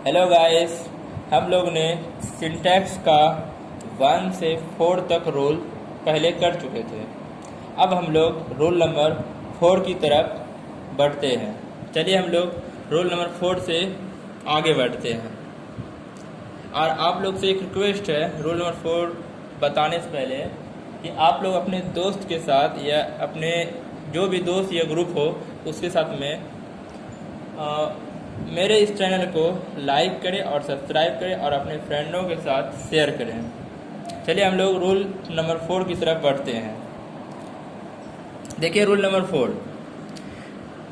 Hello guys, हम लोग ने सिंटैक्स का 1 से 4 तक रोल पहले कर चुके थे। अब हम लोग रोल नंबर 4 की तरफ बढ़ते हैं। चलिए हम लोग रोल नंबर 4 से आगे बढ़ते हैं। और आप लोग से एक रिक्वेस्ट है रोल नंबर 4 बताने से पहले कि आप लोग अपने दोस्त के साथ या अपने जो भी दोस्त या ग्रुप हो उसके साथ में मेरे इस चैनल को लाइक करें और सब्सक्राइब करें और अपने फ्रेंडों के साथ शेयर करें। चलिए हम लोग रूल नंबर 4 की तरफ बढ़ते हैं। देखिए रूल नंबर 4,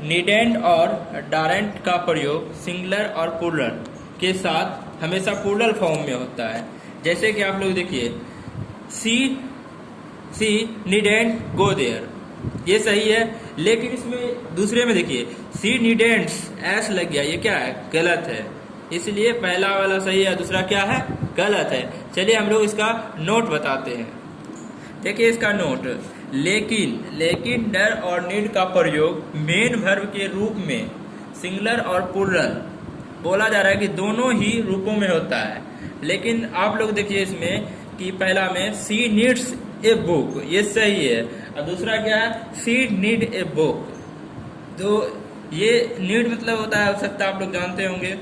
नीडेंट और डारेंट का प्रयोग सिंगुलर और प्लूरल के साथ हमेशा प्लूरल फॉर्म में होता है। जैसे कि आप लोग देखिए, सी नीडेंट गो देयर, ये सही है, लेकिन इसमें दूसरे में देखिए सी नीडेंट्स एस लग गया, ये क्या है? गलत है। इसलिए पहला वाला सही है, दूसरा क्या है? गलत है। चलिए हम लोग इसका नोट बताते हैं। देखिए इसका नोट, लेकिन डर और नीड का प्रयोग मेन वर्ब के रूप में सिंगुलर और प्लूरल बोला जा रहा है कि दोनों ही रूपों में होता है। लेकिन आप लोग देखिए इसमें कि पहला में सी नीड्स ए बुक, ये सही है, और दूसरा क्या है? सी नीड ए बुक। तो ये नीड मतलब होता है आवश्यकता, आप लोग जानते होंगे।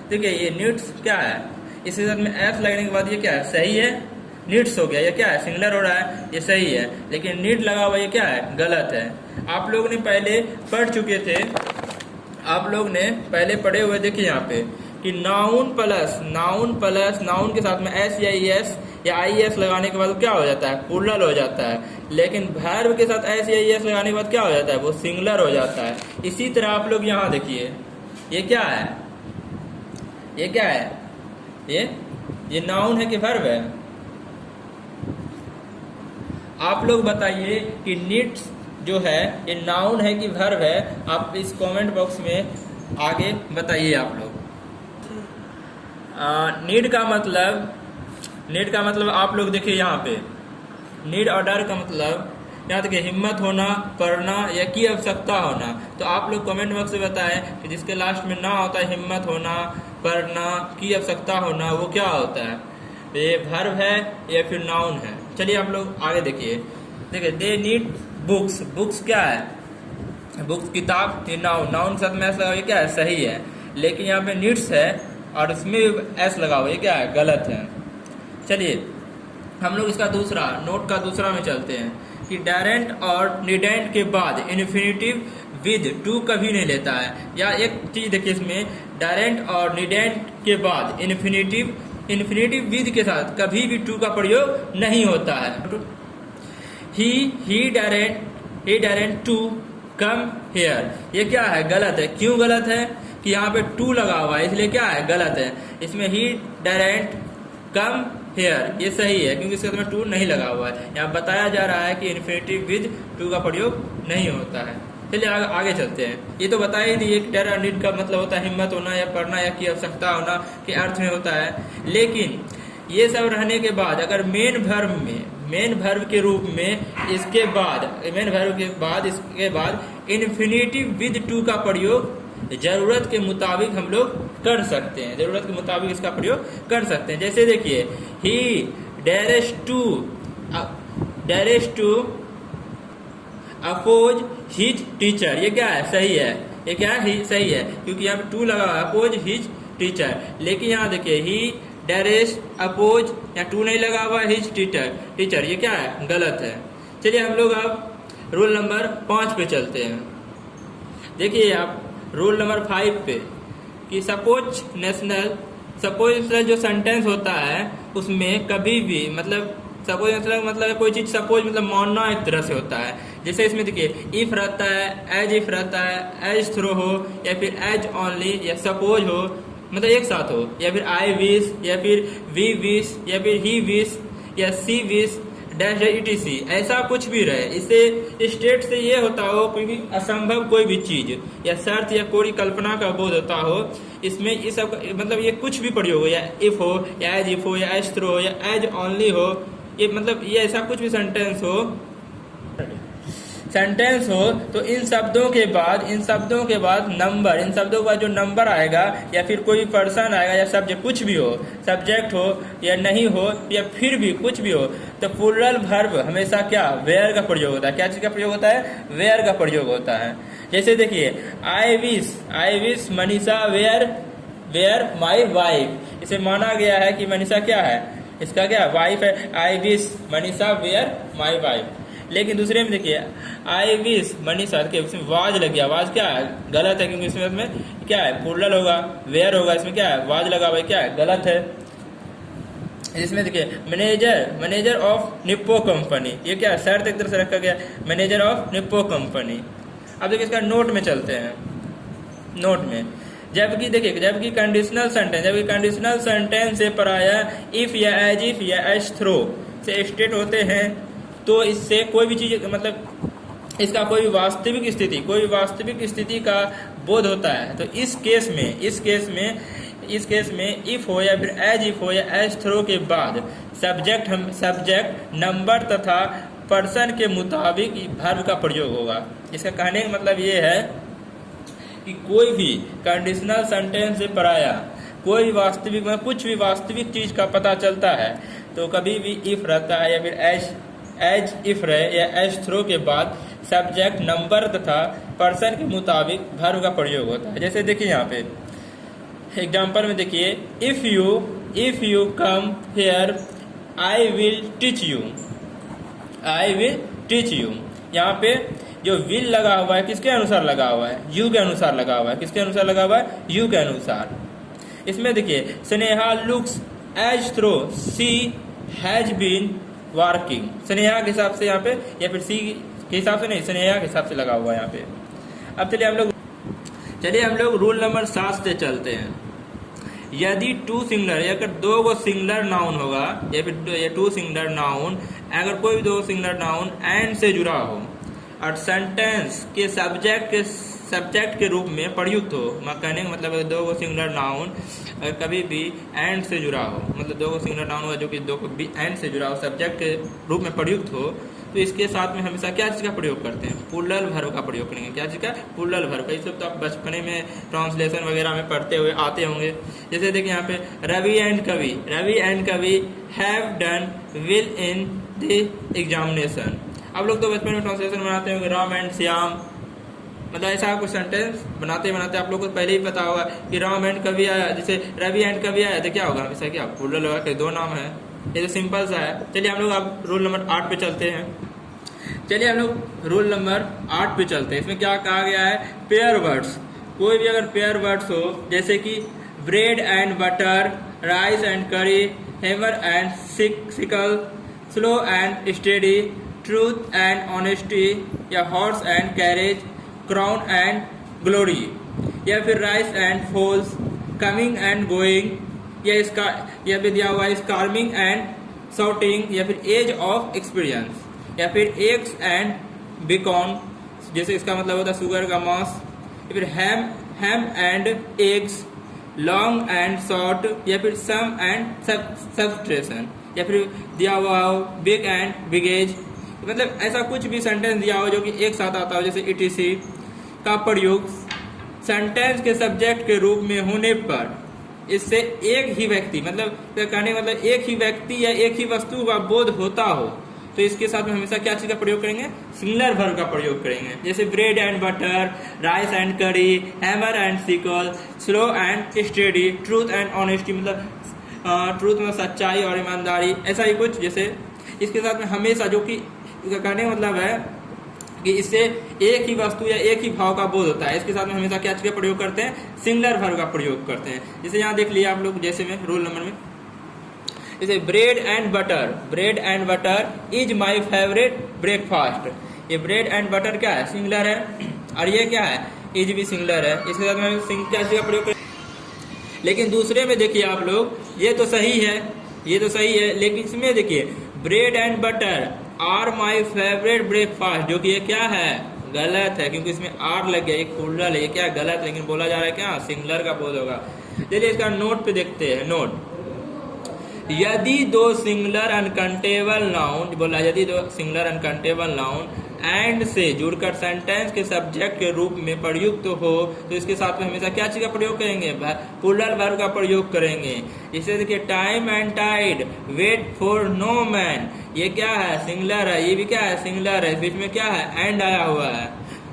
ठीक है, ये नीड्स क्या है? इसके साथ में एस लगने के बाद ये क्या है? सही है, नीड्स हो गया। ये क्या है? सिंगुलर हो रहा है, ये सही है। लेकिन नीड लगा हुआ ये क्या है? गलत है। आप लोग ने पहले पढ़ चुके थे, आप लोग ने पहले पढ़े हुए, देखिए यहाँ पे कि नाउन नाउन के साथ में एस या एस या आई एस लगाने के बाद क्या हो जाता है? प्लूरल हो जाता है। लेकिन वर्ब के साथ एस या एस लगाने के बाद क्या हो जाता है? वो सिंगुलर हो जाता है। इसी तरह आप लोग यहाँ देखिए, ये क्या है? ये क्या है? ये नाउन है कि वर्ब है? आप लोग बताइए कि नीड्स जो है ये नाउन है कि वर्ब है? आप इस कमेंट बॉक्स में आगे बताइए आप लोग। नीड का मतलब आप लोग देखिए यहाँ पे, नीड और डर का मतलब यहाँ देखिए हिम्मत होना, करना या की आवश्यकता होना। तो आप लोग कमेंट बॉक्स में बताएं कि जिसके लास्ट में ना होता है हिम्मत होना, करना, की आवश्यकता होना, वो क्या होता है? ये वर्ब है या फिर नाउन है? चलिए आप लोग आगे देखिए। दे नीड बुक्स क्या है? बुक्स किताब, ये नाउन के साथ में एस लगा, ये क्या है? सही है। लेकिन यहाँ पे नीड्स है और इसमें एस लगा हुआ, ये क्या है? गलत है। चलिए हम लोग इसका दूसरा नोट का दूसरा में चलते हैं कि डायरेंट और नीडेंट के बाद इन्फिनिटिव विद टू कभी नहीं लेता है। या एक चीज देखिए इसमें, डायरेंट और नीडेंट के बाद इन्फिनिटिव विद के साथ कभी भी टू का प्रयोग नहीं होता है। ही डायरेंट टू कम हेयर, ये क्या है? गलत है। क्यों गलत है? कि यहाँ पे टू लगा हुआ है, इसलिए क्या है? गलत है। इसमें ही डायरेंट कम हेयर, ये सही है क्योंकि इसके में टू नहीं लगा हुआ है। यहाँ बताया जा रहा है कि इन्फिनिटिव विद टू का प्रयोग नहीं होता है। चलिए आगे चलते हैं। ये तो बता ही दिए कि डर और नीड का मतलब होता है हिम्मत होना या पढ़ना या की आवश्यकता होना के अर्थ में होता है। लेकिन ये सब रहने के बाद अगर मेन वर्ब के रूप में इसके बाद इन्फिनिटिव विद टू का प्रयोग जरूरत के मुताबिक हम लोग कर सकते हैं। जरूरत के मुताबिक इसका प्रयोग कर सकते हैं। जैसे देखिए, he dares to oppose his teacher, ये क्या है? सही है। ये क्या है? सही है क्योंकि यहाँ पे टू लगा हुआ है, अपोज हिज टीचर। लेकिन यहाँ देखिए ही डेरेस अपोज, यहाँ टू नहीं लगा हुआ, हिज टीचर, ये क्या है? गलत है। चलिए हम लोग अब रूल नंबर 5 पे चलते हैं। देखिए आप रूल नंबर 5 पे कि सपोज नेशनल जो सेंटेंस होता है उसमें कभी भी सपोज मतलब कोई चीज सपोज मतलब मानना एक तरह से होता है। जैसे इसमें देखिए इफ रहता है, एज इफ रहता है, एज थ्रो हो या फिर एज ओनली या सपोज हो, मतलब एक साथ हो, या फिर आई विश या फिर वी विश या फिर ही विश या सी विश डैश इटीसी, ऐसा कुछ भी रहे। इससे स्टेट से ये होता हो कोई भी असंभव कोई भी चीज या शर्त या कोई कल्पना का बोध होता हो, इसमें ये सब मतलब ये कुछ भी प्रयोग हो, या इफ हो या एज इफ हो या एज थ्रो हो या एज ओनली हो, ये मतलब ये ऐसा कुछ भी सेंटेंस हो सेंटेंस हो तो इन शब्दों के बाद नंबर, इन शब्दों का जो नंबर आएगा या फिर कोई पर्सन आएगा या सब्जेक्ट कुछ भी हो, सब्जेक्ट हो या नहीं हो या फिर भी कुछ भी हो, तो प्लूरल वर्ब हमेशा क्या वेयर का प्रयोग होता है। क्या चीज का प्रयोग होता है? वेयर का प्रयोग होता है। जैसे देखिए I wish Manisha were my wife. इसे माना गया है कि मनीषा क्या है, इसका क्या वाइफ है। I wish Manisha were my wife. लेकिन दूसरे में देखिए आई विश मनीषा के उसमें वाज लग गया, वाज क्या है? गलत है, क्योंकि इसमें क्या है? प्लूरल होगा, वेयर होगा, इसमें क्या है? वाज लगा हुआ है, क्या है? गलत है। इसमें देखिए मैनेजर ऑफ निप्पो कंपनी, ये क्या है? शर्त एक तरह से रखा गया, मैनेजर ऑफ निप्पो कंपनी। अब देखिए इसका नोट में चलते हैं। नोट में जबकि कंडीशनल सेंटेंस से पराया इफ या एज इफ या एज थ्रो से स्टेट होते हैं तो इससे कोई भी चीज मतलब इसका कोई वास्तविक स्थिति का बोध होता है। तो इस केस में इफ हो या फिर एज इफ हो या एज थ्रो के बाद सब्जेक्ट नंबर तथा पर्सन के मुताबिक वर्ब का प्रयोग होगा। इसका कहने का मतलब ये है कि कोई भी कंडीशनल सेंटेंस से पराया कोई भी वास्तविक में कुछ भी वास्तविक चीज का पता चलता है तो कभी भी इफ रहता है या फिर एज इफ रहे या एज थ्रो के बाद सब्जेक्ट नंबर तथा पर्सन के मुताबिक वर्ब का प्रयोग होता है। जैसे देखिए यहाँ पे एग्जांपल में देखिए if you come here I will teach you. यहाँ पे जो विल लगा हुआ है किसके अनुसार लगा हुआ है? यू के अनुसार लगा हुआ है। किसके अनुसार लगा हुआ है? यू के अनुसार। इसमें देखिए Sneha looks as through she has been working. Sneha के हिसाब से यहाँ पे या फिर सी के हिसाब से नहीं, स्नेहा के हिसाब से लगा हुआ है यहाँ पे। अब चलिए हम लोग रूल नंबर 7 से चलते हैं। यदि टू सिंगुलर या अगर दो को सिंगुलर नाउन होगा या फिर टू सिंगुलर नाउन अगर कोई भी दो सिंगुलर नाउन एंड से जुड़ा हो और सेंटेंस के सब्जेक्ट के रूप में प्रयुक्त हो, कहने का मतलब है दो को सिंगुलर नाउन कभी भी एंड से जुड़ा हो, मतलब दो को सिंगुलर नाउन होगा जो कि दो को भी एंड से जुड़ा हो, सब्जेक्ट के रूप में प्रयुक्त हो, तो इसके साथ में हमेशा क्या चीज का प्रयोग करते हैं? प्लूरल वर्ब का प्रयोग करेंगे। क्या चीज का? प्लूरल वर्ब का। ये सब तो आप बचपने में ट्रांसलेशन वगैरह में पढ़ते हुए आते होंगे। जैसे देखिए यहाँ पे रवि एंड कवि have done well in the examination. आप लोग तो बचपन में ट्रांसलेशन बनाते होंगे राम एंड श्याम, मतलब ऐसा कुछ सेंटेंस बनाते आप लोग को पहले ही पता होगा कि राम एंड कवि आया, जैसे रवि एंड कवि आया तो क्या होगा? हमेशा क्या प्लूरल होगा कि दो नाम है। ये तो सिंपल सा है। चलिए हम लोग अब रूल नंबर 8 पे चलते हैं। इसमें क्या कहा गया है? Pair words. कोई भी अगर पेयर वर्ड्स हो जैसे कि bread and butter, rice and curry, hammer and sickle, slow and steady, truth and honesty या horse and carriage, crown and glory या फिर rise and falls, coming and going या फिर दिया हुआ है स्कार्मिंग एंड शाउटिंग या फिर एज ऑफ एक्सपीरियंस या फिर एग्स एंड बेकॉन, जैसे इसका मतलब होता है शुगर का मांस, या फिर ham and eggs, long and short या फिर सम एंड सब्सट्रेशन या फिर दिया हुआ हो बिग एंड बिगेज। मतलब ऐसा कुछ भी सेंटेंस दिया हो जो कि एक साथ आता हो, जैसे ETC का प्रयोग सेंटेंस के सब्जेक्ट के रूप में होने पर इससे एक ही व्यक्ति मतलब कहने मतलब एक ही व्यक्ति या एक ही वस्तु का बोध होता हो तो इसके साथ में हमेशा क्या चीज का प्रयोग करेंगे? सिंगुलर वर्ब का प्रयोग करेंगे। जैसे bread and butter, rice and curry, hammer and sickle, slow and steady, truth and honesty, मतलब ट्रूथ में सच्चाई और ईमानदारी, ऐसा ही कुछ। जैसे इसके साथ में हमेशा जो कि कहने का मतलब है कि इससे एक ही वस्तु या एक ही भाव का बोध होता है, इसके साथ में हमेशा क्या चीज का प्रयोग करते हैं? सिंगुलर वर्ब का प्रयोग करते हैं। जैसे यहाँ देख लिया आप लोग, जैसे में रूल नंबर में जैसे bread and butter is my favourite breakfast. ये ब्रेड एंड बटर क्या है? सिंगुलर है और ये क्या है? इज भी सिंगुलर है। इसके साथ में क्या चीज का प्रयोग करें? लेकिन दूसरे में देखिए आप लोग, ये तो सही है, लेकिन इसमें देखिए bread and butter are my favourite breakfast, जो कि ये क्या है? गलत है, क्योंकि इसमें आर लग गया, एक प्लूरल है, ये क्या गलत, लेकिन बोला जा रहा है क्या? सिंगुलर का बोध होगा। चलिए इसका नोट पे देखते हैं। नोट यदि दो सिंगुलर अनकाउंटेबल नाउन, बोला यदि दो सिंगुलर अनकाउंटेबल नाउन एंड से जुड़कर सेंटेंस के सब्जेक्ट के रूप में प्रयुक्त हो तो इसके साथ में हमेशा क्या चीज का प्रयोग करेंगे, प्लूरल वर्ब का प्रयोग करेंगे। इसे देखिए time and tide, wait for no man, ये क्या है, सिंगुलर है, ये भी क्या है, सिंगुलर है, बीच में क्या है, एंड आया हुआ है,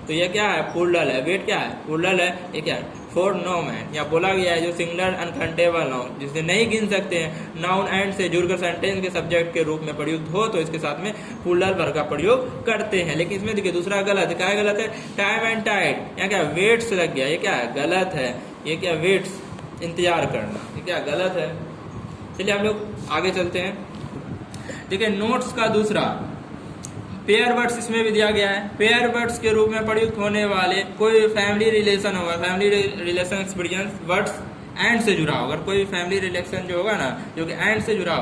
तो ये क्या है, प्लूरल है। वेट क्या है, प्लूरल है, ये क्या है, फॉर नो मैन। यहाँ बोला गया है जो सिंगुलर अनकाउंटेबल नाउन जिसे नहीं गिन सकते हैं, नाउन एंड से जुड़कर सेंटेंस के सब्जेक्ट के रूप में प्रयुक्त हो तो इसके साथ में प्लूरल वर्ब का प्रयोग करते हैं। लेकिन इसमें देखिए दूसरा गलत है, क्या है गलत है, टाइम एंड टाइड, यहाँ क्या वेट्स लग गया, ये क्या है, गलत है, ये क्या वेट्स, इंतजार करना, ये क्या गलत है। चलिए हम लोग आगे चलते हैं। देखिए नोट्स का दूसरा पेयर वर्ड्स इसमें भी दिया गया है। पेयर वर्ड्स के रूप में प्रयुक्त होने वाले कोई फैमिली रिलेशन होगा, family relation experience words and से जुड़ा होगा, कोई फैमिली रिलेशन जो होगा ना जो कि एंड से जुड़ा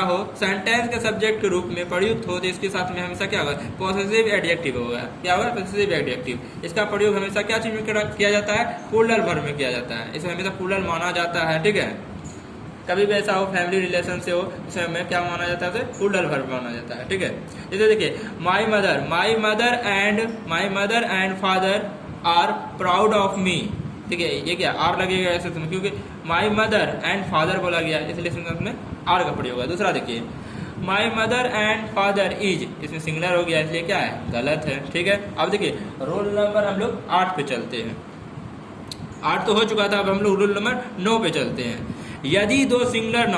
हो सेंटेंस के सब्जेक्ट के रूप में प्रयुक्त हो तो इसके साथ में हमेशा क्या होगा, पॉसेसिव एडजेक्टिव होगा। क्या होगा, पॉसेसिव एडजेक्टिव। इसका प्रयोग हमेशा क्या चीज में किया जाता है, प्लूरल वर्ब में किया जाता है, इसे हमेशा प्लूरल माना जाता है। ठीक है, कभी भी ऐसा हो फैमिली रिलेशन से हो इसे हमें क्या माना जाता है, प्लूरल वर्ब माना जाता है। ठीक है, जैसे देखिए my mother and father are proud of me. ठीक है, ये क्या आर लगेगा ऐसे क्योंकि माई मदर एंड फादर बोला गया इसलिए इसमें आर का प्रयोग है। दूसरा देखिए my mother and father is, इसमें सिंगुलर हो गया इसलिए क्या है, गलत है। ठीक है, अब देखिए रोल नंबर हम लोग 8 पे चलते हैं। 8 तो हो चुका था, अब हम लोग रूल नंबर 9 पे चलते हैं। यदि दो सिंगुलर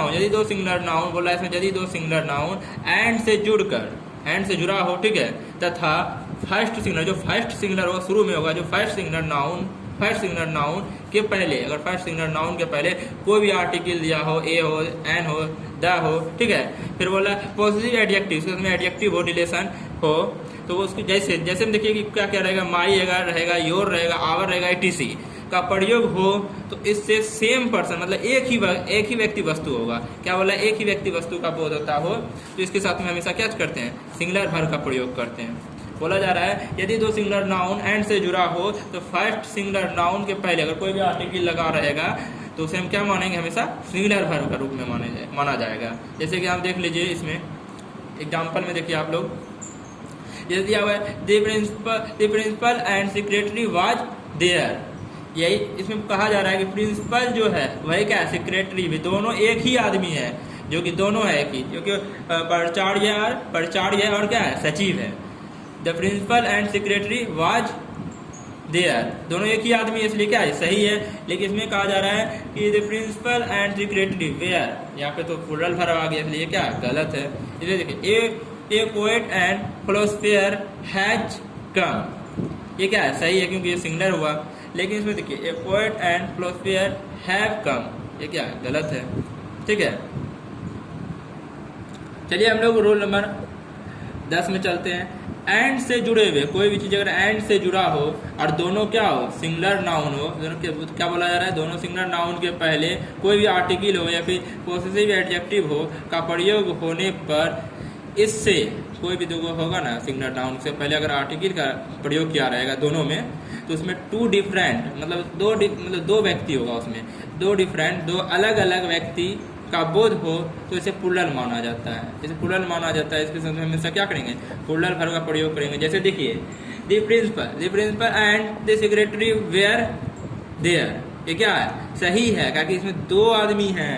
नाउन बोला इसमें, यदि दो सिंगुलर नाउन एंड से जुड़ा हो, ठीक है, तथा फर्स्ट सिंगुलर, जो फर्स्ट सिंगुलर होगा शुरू में होगा, जो फर्स्ट सिंगुलर नाउन के पहले, अगर फर्स्ट सिंगुलर नाउन के पहले कोई भी आर्टिकल दिया हो, ए हो, एन हो, द हो, ठीक है, फिर बोला पॉजिटिव एडजेक्टिव, उसमें एडजेक्टिव हो, रिलेशन हो, तो वो उसकी जैसे हम देखिए कि क्या क्या रहेगा, माई रहेगा, योर रहेगा, आवर रहेगा, etc का प्रयोग हो तो इससे सेम पर्सन मतलब एक ही व्यक्ति वस्तु होगा। क्या बोला, एक ही व्यक्ति वस्तु का बोध होता हो तो इसके साथ में हमेशा क्या करते हैं, सिंगुलर वर्ब का प्रयोग करते हैं। बोला जा रहा है यदि दो सिंगुलर नाउन एंड से जुड़ा हो तो फर्स्ट सिंगुलर नाउन के पहले अगर कोई भी आर्टिकल लगा रहेगा तो उसे हम क्या मानेंगे, हमेशा सिंगुलर वर्ब का रूप में माना जाएगा। जैसे कि आप देख लीजिए इसमें एग्जाम्पल में देखिए आप लोग, जैसे दिया हुआ है the principal and secretary was there. यही इसमें कहा जा रहा है कि प्रिंसिपल जो है वही क्या है, सेक्रेटरी भी, दोनों एक ही आदमी है, जो कि दोनों है एक ही, क्योंकि प्राचार्य और क्या है, सचिव है। The principal and secretary was there, दोनों एक ही आदमी है इसलिए क्या है, सही है। लेकिन इसमें कहा जा रहा है कि the principal and secretary were, यहाँ पे तो प्लूरल वर्ब आ गया इसलिए क्या गलत है। इसलिए देखिए ए poet and philosopher has come, ये क्या है, सही है क्योंकि ये सिंगुलर हुआ। लेकिन इसमें देखिए ए poet and philosopher have come, ये क्या है, गलत है। ठीक है, चलिए हम लोग रूल नंबर 10 में चलते हैं। एंड से जुड़े हुए कोई भी चीज अगर एंड से जुड़ा हो और दोनों क्या हो, सिंगुलर नाउन हो, क्या बोला जा रहा है, दोनों सिंगुलर नाउन के पहले कोई भी आर्टिकल हो या फिर पॉसेसिव एडजेक्टिव हो का प्रयोग होने पर इससे कोई भी दो होगा ना, सिंगुलर नाउन से पहले अगर आर्टिकल का प्रयोग किया रहेगा दोनों में तो उसमें टू डिफरेंट मतलब दो व्यक्ति होगा, उसमें दो अलग अलग व्यक्ति का बोध हो तो इसे प्लूरल माना जाता है। इसे प्लूरल माना जाता है, इसके साथ हमेशा क्या करेंगे, प्लूरल वर्ब का प्रयोग करेंगे। जैसे देखिए the principal and the secretary were there, ये क्या है, सही है, क्योंकि इसमें दो आदमी हैं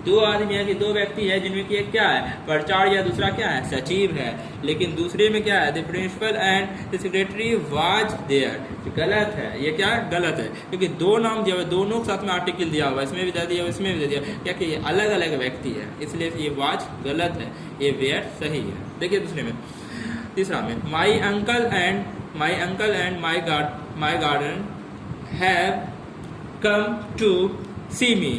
कि दो व्यक्ति है जिनमें कि एक क्या है, प्राचार्य, दूसरा क्या है, सचिव है। लेकिन दूसरे में क्या है, the principal and the secretary was there, गलत है, ये क्या गलत है क्योंकि दो नाम दिया हुआ, दोनों के साथ में आर्टिकल दिया हुआ, इसमें भी दे दिया, इसमें भी दे दिया, क्या कि ये अलग अलग व्यक्ति है इसलिए ये वाज गलत है, ये वेयर सही है। देखिए दूसरे में, तीसरा में my uncle and my garden have come to see me,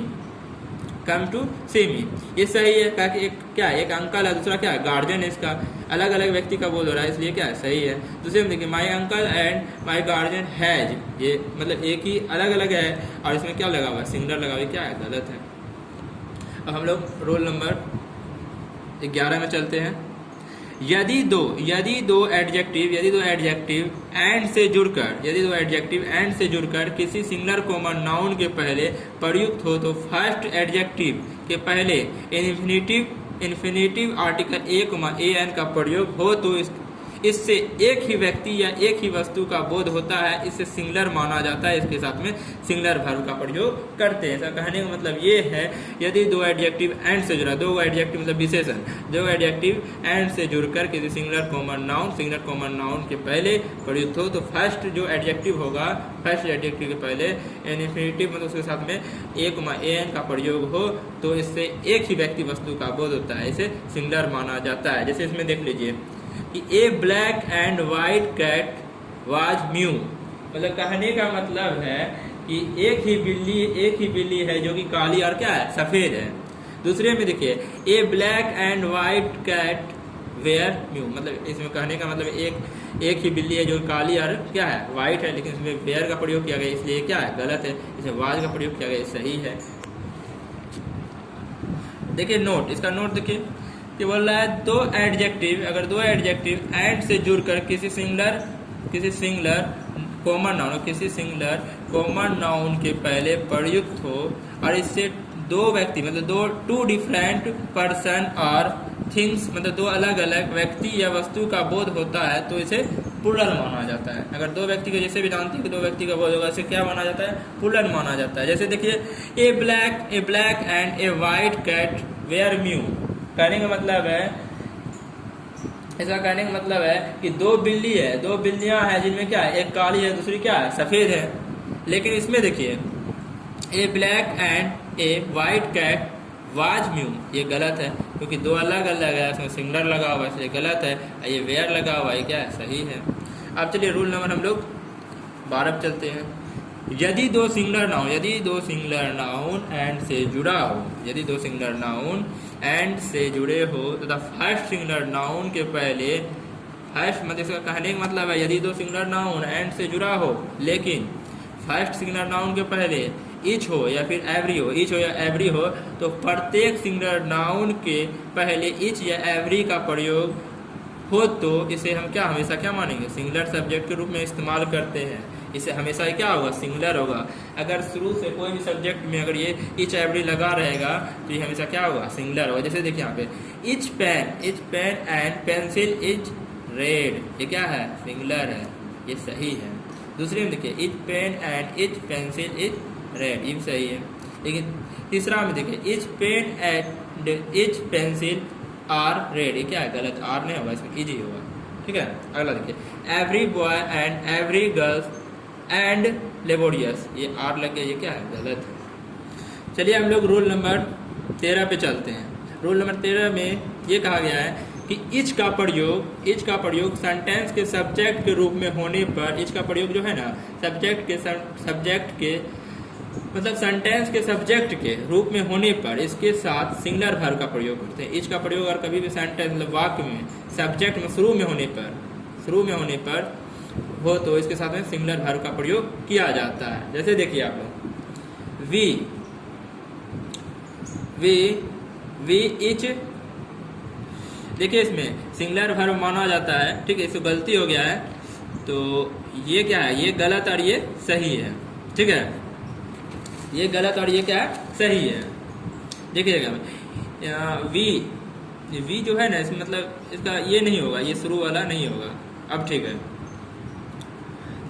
ये सही है क्योंकि एक क्या है, एक अंकल है, दूसरा क्या है, गार्जियन है, इसका अलग अलग व्यक्ति का बोल हो रहा है इसलिए क्या है, सही है। दूसरे में देखिए माई uncle and my guardian has, ये मतलब एक ही अलग अलग है और इसमें क्या लगा हुआ है, सिंगुलर लगा हुआ है, क्या है, गलत है। अब हम लोग रोल नंबर 11 में चलते हैं। यदि दो एडजेक्टिव एंड से जुड़कर किसी सिंगुलर कॉमन नाउन के पहले प्रयुक्त हो तो फर्स्ट एडजेक्टिव के पहले इन्फिनेटिव आर्टिकल ए एन का प्रयोग हो तो इससे एक ही व्यक्ति या एक ही वस्तु का बोध होता है, इससे सिंगुलर माना जाता है। इसके साथ में सिंगुलर वर्ब का प्रयोग करते हैं। ऐसा कहने का मतलब ये है, यदि दो एडजेक्टिव एंड से जुड़ा, दो एडजेक्टिव मतलब विशेषण, दो एडजेक्टिव एंड से जुड़कर किसी सिंगुलर कॉमन नाउन के पहले प्रयुक्त हो तो फर्स्ट जो एडजेक्टिव होगा, फर्स्ट एडजेक्टिव के पहले इन्फिनेटिव मतलब उसके साथ में ए एन का प्रयोग हो तो इससे एक ही व्यक्ति वस्तु का बोध होता है, इसे सिंगुलर माना जाता है। जैसे इसमें देख लीजिए कि a black and white cat was mew, मतलब कहने का मतलब है कि एक ही बिल्ली है जो कि काली और क्या है, सफेद है। दूसरे में देखिए a black and white cat were mew, मतलब इसमें कहने का मतलब एक ही बिल्ली है जो काली और क्या है, वाइट है, लेकिन इसमें वेयर का प्रयोग किया गया इसलिए क्या है, गलत है। इसमें वाज का प्रयोग किया गया सही है। देखिए नोट, इसका नोट देखिए कि बोल रहा है अगर दो एडजेक्टिव एंड से जुड़कर किसी सिंगुलर कॉमन नाउन के पहले प्रयुक्त हो और इससे दो व्यक्ति मतलब टू डिफरेंट पर्सन और थिंग्स मतलब दो अलग अलग व्यक्ति या वस्तु का बोध होता है तो इसे प्लूरल माना जाता है। अगर दो व्यक्ति को, जैसे भी जानते हैं कि दो व्यक्ति का बोध होगा, इसे क्या माना जाता है, प्लूरल माना जाता है। जैसे देखिए a black and a white cat were mew, कहने का मतलब है, ऐसा कहने का मतलब है कि दो बिल्लियां हैं जिनमें क्या है, एक काली है दूसरी क्या है, सफेद है। लेकिन इसमें देखिए a black and a white cat was mew, ये गलत है क्योंकि दो अलग अलग है, इसमें सिंगुलर लगा हुआ है इसलिए गलत है। ये वेयर लगा हुआ है क्या है, सही है। अब चलिए रूल नंबर हम लोग 12 पे चलते हैं। यदि दो सिंगुलर नाउन एंड से जुड़ा हो, यदि दो सिंगुलर नाउन एंड से जुड़े हो तथा फर्स्ट सिंगुलर नाउन के पहले, फर्स्ट मतलब इसका कहने का मतलब है यदि दो सिंगुलर नाउन एंड से जुड़ा हो लेकिन फर्स्ट सिंगुलर नाउन के पहले इच हो या फिर एवरी हो तो प्रत्येक सिंगुलर नाउन के पहले इच या एवरी का प्रयोग हो तो इसे हम क्या हमेशा क्या मानेंगे, सिंगुलर सब्जेक्ट के रूप में इस्तेमाल करते हैं। इसे हमेशा क्या होगा, सिंगुलर होगा। अगर शुरू से कोई भी सब्जेक्ट में अगर ये इच एवरी लगा रहेगा तो ये हमेशा क्या होगा, सिंगुलर होगा। जैसे देखिए यहाँ पे each pen and pencil is red, ये क्या है, सिंगुलर है, ये सही है। दूसरे में देखिए each pen and each pencil is red, ये भी सही है। लेकिन तीसरा में देखिए each pen and each pencil are red, ये क्या है, गलत, आर नहीं होगा, इसमें इजी होगा। ठीक है। अगला देखिए every boy and every girls and laborious, ये आर लग गया, ये क्या है, गलत है। चलिए हम लोग रूल नंबर 13 पे चलते हैं। रूल नंबर 13 में ये कहा गया है कि इच का प्रयोग सेंटेंस के सब्जेक्ट के रूप में होने पर, इच का प्रयोग जो है ना सब्जेक्ट के मतलब सेंटेंस के सब्जेक्ट के रूप में होने पर इसके साथ सिंगुलर वर्ब का प्रयोग करते हैं। इच का प्रयोग अगर कभी भी सेंटेंस मतलब वाक्य में सब्जेक्ट में शुरू में होने पर हो तो इसके साथ में सिंगुलर वर्ब का प्रयोग किया जाता है। जैसे देखिए आप लोग वी इच, देखिए इसमें सिंगुलर वर्ब माना जाता है। ठीक है, इसमें गलती हो गया है तो ये क्या है, ये गलत और ये सही है। ठीक है, ये गलत और ये क्या है, सही है। देखिएगा वी जो है ना, इसमें मतलब इसका ये नहीं होगा, ये शुरू वाला नहीं होगा। अब ठीक है,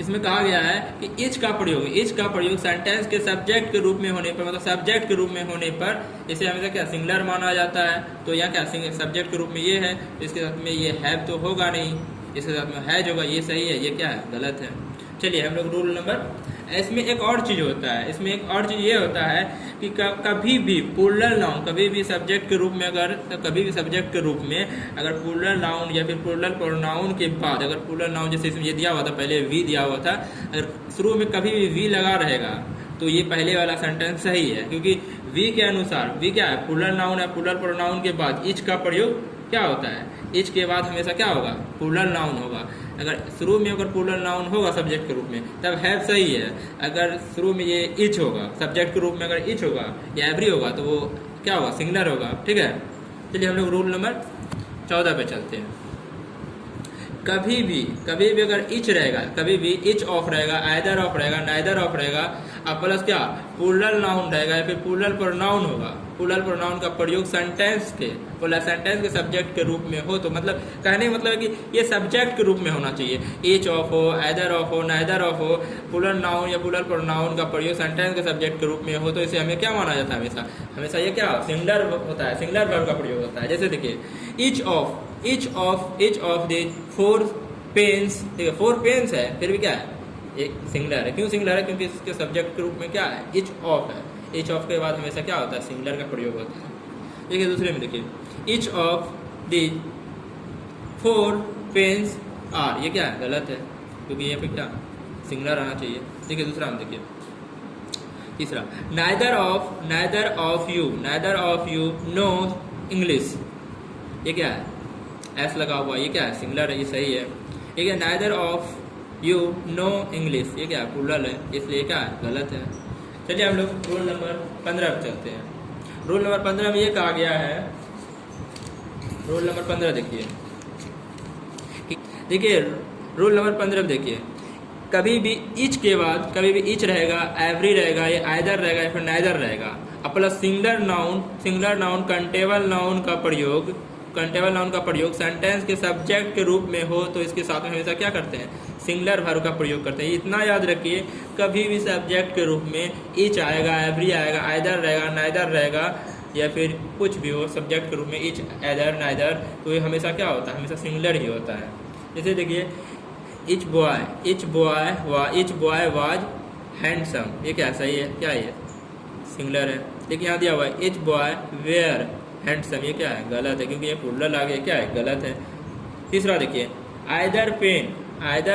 इसमें कहा गया है कि इच का प्रयोग सेंटेंस के सब्जेक्ट के रूप में होने पर, मतलब सब्जेक्ट के रूप में होने पर इसे हमेशा क्या सिंगुलर माना जाता है। तो यहाँ क्या सब्जेक्ट के रूप में ये है, इसके साथ में ये हैव तो होगा नहीं, इसके साथ में हैज होगा, ये सही है, ये क्या है, गलत है। चलिए हम लोग रूल नंबर, इसमें एक और चीज होता है, इसमें एक और चीज ये होता है कि कभी भी प्लूरल नाउन, कभी भी सब्जेक्ट के रूप में अगर प्लूरल नाउन या फिर प्लूरल प्रोनाउन के बाद अगर प्लूरल नाउन, जैसे इसमें ये दिया हुआ था, पहले वी दिया हुआ था, अगर शुरू में कभी भी वी लगा रहेगा तो ये पहले वाला सेंटेंस सही है, क्योंकि वी के अनुसार वी क्या है, प्लूरल नाउन है। प्लूरल प्रोनाउन के बाद इच का प्रयोग क्या होता है, इच के बाद हमेशा क्या होगा, प्लूरल नाउन होगा। अगर शुरू में अगर प्लूरल नाउन होगा सब्जेक्ट के रूप में तब हैव सही है। अगर शुरू में ये इच होगा सब्जेक्ट के रूप में, अगर इच होगा या एवरी होगा तो वो क्या होगा, सिंगुलर होगा। ठीक है, चलिए हम लोग रूल नंबर 14 पे चलते हैं। कभी भी अगर इच रहेगा, कभी भी इच ऑफ रहेगा, आइदर ऑफ रहेगा, नाइदर ऑफ रहेगा, अब प्लस क्या प्लूरल नाउन रहेगा या फिर प्लूरल प्रोनाउन होगा, प्लूरल प्रोनाउन का प्रयोग सेंटेंस के सब्जेक्ट के रूप में हो, तो मतलब कहने का मतलब है कि ये सब्जेक्ट के रूप में होना चाहिए। इच ऑफ हो, आइदर ऑफ हो, नाइदर ऑफ हो, प्लूरल नाउन या प्लूरल प्रोनाउन का प्रयोग सेंटेंस के सब्जेक्ट के रूप में हो, तो इसे हमें क्या माना जाता है? हमेशा ये क्या सिंगुलर होता है, सिंगुलर वर्ब का प्रयोग होता है। जैसे देखिए इच ऑफ द 4 पेन्स, ठीक है 4 पेन्स है, फिर भी क्या है एक सिंगुलर है। क्यों सिंगुलर है? क्योंकि इसके सब्जेक्ट के रूप में क्या है इच ऑफ है। इच ऑफ के बाद हमेशा क्या होता है सिंगुलर का प्रयोग होता है। देखिए दूसरे में देखिए each of the 4 pens are, ये क्या है गलत है क्योंकि ये पे क्या सिंगुलर आना चाहिए। देखिए दूसरा हम देखिए तीसरा neither of you know English, ये क्या है एस लगा हुआ, ये क्या है सिंगुलर है, ये सही है। ठीक है neither of you know English, ये क्या है प्लूरल है, इसलिए क्या है गलत है। चलिए हम लोग रूल नंबर 15 पे चलते हैं। रूल नंबर 15 में ये कहा गया है, रूल नंबर 15 देखिए रूल नंबर 15 देखिए कभी भी इच के बाद कभी भी इच रहेगा, एवरी रहेगा, या आइदर रहेगा या फिर नाइदर रहेगा, अब plus singular noun countable noun का प्रयोग सेंटेंस के सब्जेक्ट के रूप में हो, तो इसके साथ में हमेशा क्या करते हैं सिंगुलर वर्ब का प्रयोग करते हैं। इतना याद रखिए कभी भी सब्जेक्ट के रूप में इच आएगा, एवरी आएगा, आइदर रहेगा, नाइदर रहेगा, या फिर कुछ भी हो सब्जेक्ट के रूप में इच, आइदर, नाइदर, तो ये हमेशा क्या होता है हमेशा सिंगुलर ही होता है। जैसे देखिए इच बॉय वाज हैंडसम, ये क्या सही है, क्या ये सिंगुलर है। देखिए यहाँ दिया हुआ है इच बॉय वेयर हैंडसम, ये क्या है गलत है क्योंकि ये प्लूरल आ गया, क्या है गलत है। तीसरा देखिए आइदर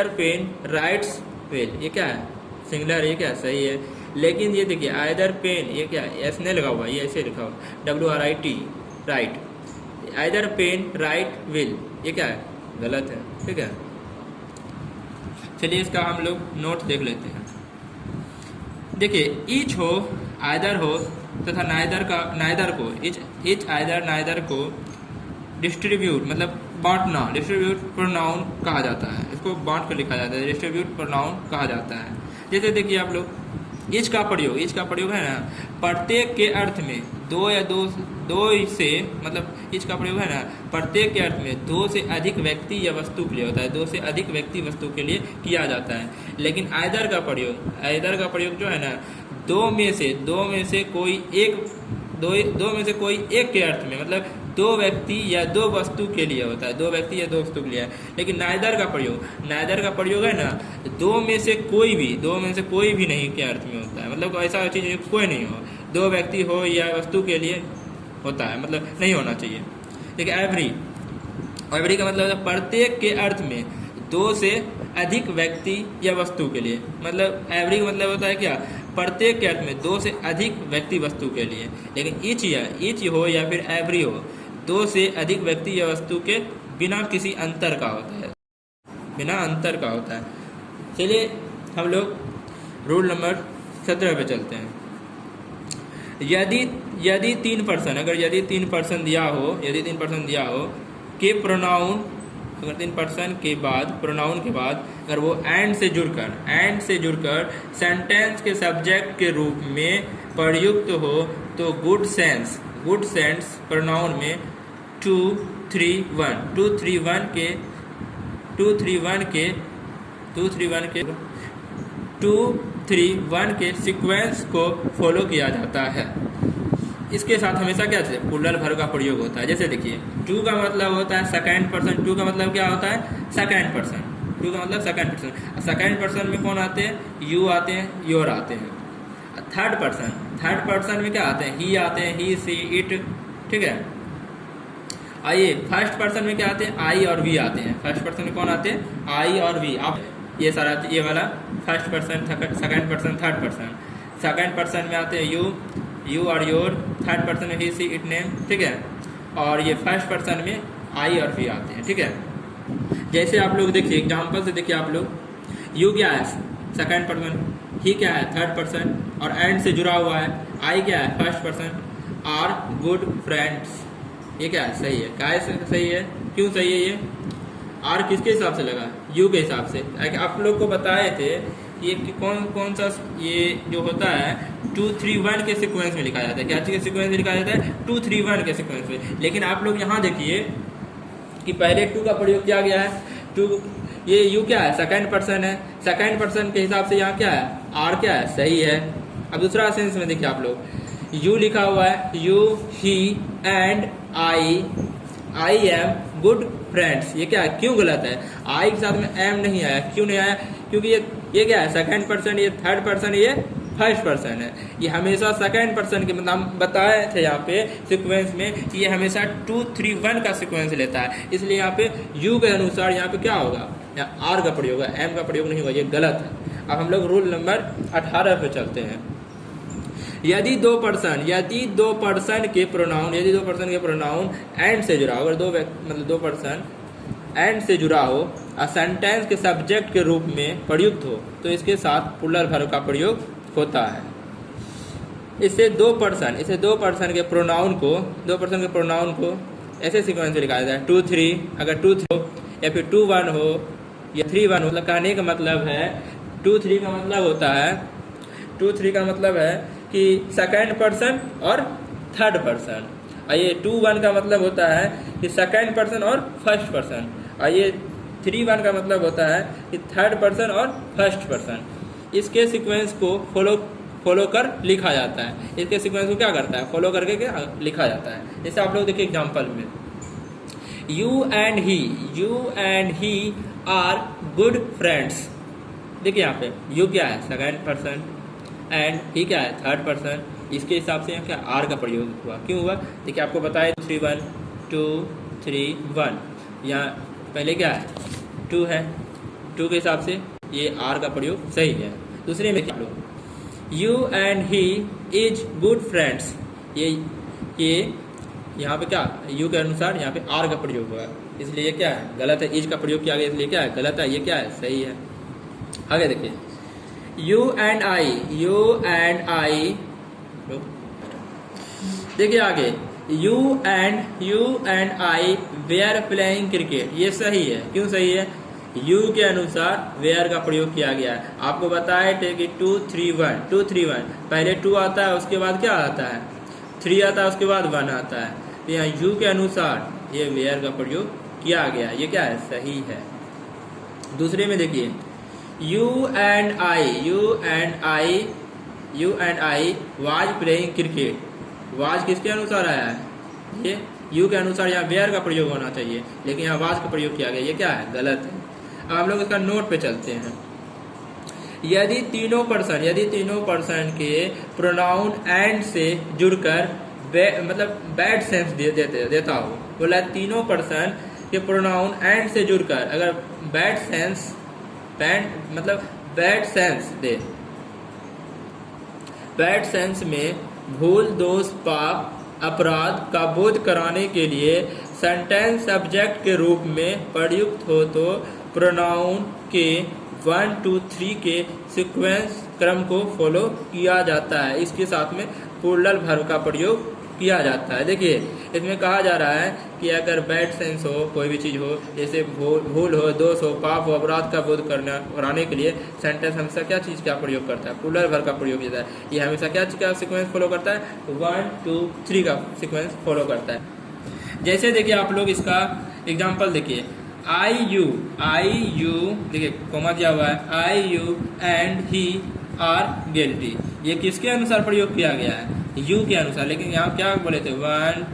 पेन राइट्स वेल, ये क्या है सिंगुलर, ये क्या सही है। लेकिन ये देखिए आइदर पेन, ये क्या है एस नहीं लगा हुआ, ये ऐसे लिखा हुआ WRIT write, either pen write will, ये क्या है गलत है। ठीक है चलिए इसका हम लोग नोट देख लेते हैं। देखिए इच हो, आइदर हो तथा नाइदर को इच आइदर नाइदर को डिस्ट्रीब्यूट मतलब बांटना, डिस्ट्रीब्यूट प्रोनाउन कहा जाता है, इसको बांट कर लिखा जाता है, डिस्ट्रीब्यूट प्रोनाउन कहा जाता है। जैसे देखिए आप लोग इच का प्रयोग है ना प्रत्येक के अर्थ में दो से मतलब इच का प्रयोग है ना प्रत्येक के अर्थ में 2 से अधिक व्यक्ति या वस्तु के लिए होता है, 2 से अधिक व्यक्ति वस्तु के लिए किया जाता है। लेकिन आइदर का प्रयोग जो है ना दो में से कोई एक के अर्थ में मतलब 2 व्यक्ति या 2 वस्तु के लिए होता है, 2 व्यक्ति या 2 वस्तु के लिए है। लेकिन नाइदर का प्रयोग है ना 2 में से कोई भी नहीं के अर्थ में होता है, मतलब ऐसा चीज कोई नहीं हो, 2 व्यक्ति हो या वस्तु के लिए होता है, मतलब नहीं होना चाहिए। देखिए एवरी का मतलब है प्रत्येक के अर्थ में 2 से अधिक व्यक्ति या वस्तु के लिए, मतलब एवरी का मतलब होता है क्या प्रत्येक के अर्थ में 2 से अधिक व्यक्ति वस्तु के लिए। लेकिन इच हो या फिर एवरी हो 2 से अधिक व्यक्ति या वस्तु के बिना किसी अंतर का होता है, चलिए हम लोग रूल नंबर 17 पे चलते हैं। यदि 3% दिया हो के प्रोनाउन, अगर 3% के बाद प्रोनाउन के बाद अगर वो एंड से जुड़कर सेंटेंस के सब्जेक्ट के रूप में प्रयुक्त हो, तो गुड सेंस प्रोनाउन में 231 के सीक्वेंस को फॉलो किया जाता है। इसके साथ हमेशा क्या प्लूरल वर्ब का प्रयोग होता है। जैसे देखिए 2 का मतलब होता है सेकंड पर्सन, 2 का मतलब क्या होता है सेकंड पर्सन, 2 का मतलब सेकंड पर्सन। सेकंड पर्सन में कौन आते हैं, यू आते हैं, योर आते हैं। थर्ड पर्सन में क्या आते हैं, ही आते हैं, ही, सी, इट, ठीक है। आइए फर्स्ट पर्सन में क्या आते हैं, आई और वी आते हैं। फर्स्ट पर्सन में कौन आते हैं, आई और वी। आप ये वाला first person, second person, third person. Second person में आते हैं यू और योर, थर्ड पर्सन में ही, सी, इट, नेम, ठीक है। और ये फर्स्ट पर्सन में आई और वी आते हैं, ठीक है। जैसे आप लोग देखिए एग्जाम्पल से देखिए आप लोग, यू क्या है सेकंड पर्सन, ही क्या है थर्ड पर्सन और एंड से जुड़ा हुआ है, आई क्या है first person, are good friends, ये क्या है सही है। क्या सही है, क्यों सही है ये, आर किसके हिसाब से लगा, यू के हिसाब से। आप लोग को बताए थे ये कौन सा ये जो होता है 2 3 1 के सीक्वेंस में लिखा जाता है। क्या चीज़ के सीक्वेंस में लिखा जाता है? 2 3 1 के सीक्वेंस में। लेकिन आप लोग यहाँ देखिए कि पहले 2 का प्रयोग किया गया है। 2 ये यू क्या है? सेकंड पर्सन है। सेकंड पर्सन के हिसाब से यहाँ क्या है? आर क्या है? सही है। अब दूसरा सेंस में देखिए आप लोग, यू लिखा हुआ है, you he and I am good friends. ये क्या है? क्यों गलत है? आई के साथ में एम नहीं आया। क्यों नहीं आया? क्योंकि ये क्या है? सेकंड पर्सन, ये थर्ड पर्सन, ये फर्स्ट पर्सन है। ये हमेशा सेकंड पर्सन के मतलब हम बताए थे यहाँ पे सीक्वेंस में कि ये हमेशा 2 3 1 का सीक्वेंस लेता है। इसलिए यहाँ पे यू के अनुसार यहाँ पे क्या होगा? यहाँ आर का प्रयोग है, एम का प्रयोग नहीं होगा। ये गलत है। अब हम लोग रूल नंबर 18 पे चलते हैं। यदि दो पर्सन के प्रोनाउन एंड से जुड़ा हो, अगर दो पर्सन एंड से जुड़ा हो और सेंटेंस के सब्जेक्ट के रूप में प्रयुक्त हो तो इसके साथ प्लूरल वर्ब का प्रयोग होता है। इससे दो पर्सन के प्रोनाउन को ऐसे सीक्वेंस में लिखा जाता है 2 3। अगर 2 3 हो या फिर 2 1 हो या 3 1 हो, मतलब कहने का मतलब है 2 3 का मतलब है कि सेकंड पर्सन और थर्ड पर्सन। और ये 2 1 का मतलब होता है कि सेकंड पर्सन और फर्स्ट पर्सन। और ये 3 1 का मतलब होता है कि थर्ड पर्सन और फर्स्ट पर्सन। इसके सीक्वेंस को फॉलो कर लिखा जाता है। इसके सीक्वेंस को क्या करता है? फॉलो करके क्या लिखा जाता है। जैसे आप लोग देखिए एग्जांपल में, you and he are good friends. देखिए यहाँ पे यू क्या है? सेकंड पर्सन एंड ही क्या है? Third person. इसके हिसाब से यहाँ क्या आर का प्रयोग हुआ। क्यों हुआ? देखिए आपको बताया 3 1 2 3 1। यहाँ पहले क्या है? 2 है। 2 के हिसाब से ये आर का प्रयोग सही है। दूसरे में क्या लोग, you and he is good friends. ये यहाँ पे क्या? यू के अनुसार यहाँ पे आर का प्रयोग हुआ है, इसलिए ये क्या है? गलत है। इज का प्रयोग किया गया इसलिए क्या है? गलत है। ये क्या है? सही है। आगे देखिए, यू एंड आई देखिए आगे, you and I were playing cricket. ये सही है। क्यों सही है? यू के अनुसार वेयर का प्रयोग किया गया है। आपको बताए थे कि 2 3 1 पहले 2 आता है, उसके बाद क्या आता है? 3 आता है, उसके बाद 1 आता है। तो यहाँ यू के अनुसार ये वेयर का प्रयोग किया गया। ये क्या है? सही है। दूसरे में देखिए, you and I was playing cricket. Was किसके अनुसार आया है? ये यू के अनुसार यहाँ वेयर का प्रयोग होना चाहिए, लेकिन यहाँ वाज का प्रयोग किया गया। ये क्या है? गलत है। अब हम लोग इसका नोट पे चलते हैं। यदि तीनों पर्सन के प्रोनाउन एंड से जुड़कर मतलब बैड सेंस देता हो, बोला तीनों पर्सन के प्रोनाउन एंड से जुड़कर अगर bad sense they, bad sense में भूल, दोष, पाप, अपराध का बोध कराने के लिए सेंटेंस सब्जेक्ट के रूप में प्रयुक्त हो तो प्रोनाउन के 1 2 3 के सीक्वेंस क्रम को फॉलो किया जाता है। इसके साथ में प्लूरल वर्ब का प्रयोग किया जाता है। देखिए इसमें कहा जा रहा है कि अगर बैड सेंस हो, कोई भी चीज़ हो, जैसे भूल हो, दोष हो, पाप हो, अपराध का बोध कराने के लिए सेंटेंस हमेशा क्या चीज़ का प्रयोग करता है? प्लूरल वर्ब का प्रयोग किया जाता है। ये हमेशा क्या चीज़ का सीक्वेंस फॉलो करता है? 1 2 3 का सीक्वेंस फॉलो करता है। जैसे देखिए आप लोग इसका एग्जाम्पल देखिए, आई यू देखिए कोमा दिया हुआ है, I you and he are guilty. ये किसके अनुसार प्रयोग किया गया है? यू के अनुसार। लेकिन यहाँ क्या बोले थे? 1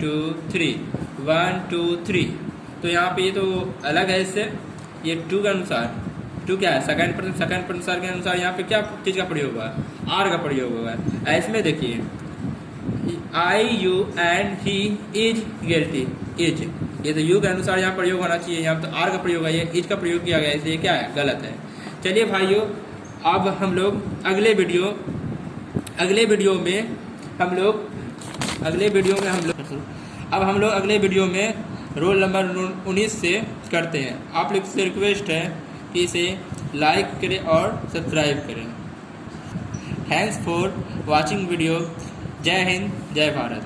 2 3। तो यहाँ पे ये तो अलग है इससे। ये 2 के अनुसार, 2 क्या है? सेकंड पर्सन के अनुसार यहाँ पे क्या चीज़ का प्रयोग हुआ है? आर का प्रयोग हुआ है। इसमें देखिए, I you and he is guilty. Is ये तो यू के अनुसार यहाँ प्रयोग होना चाहिए, यहाँ तो आर का प्रयोग है, ये इज का प्रयोग किया गया, इसलिए क्या है? गलत है। चलिए भाइयों, अब हम लोग अगले वीडियो में रोल नंबर 19 से करते हैं। आप लोग से रिक्वेस्ट है कि इसे लाइक करें और सब्सक्राइब करें। Thanks for watching video. जय हिंद, जय भारत।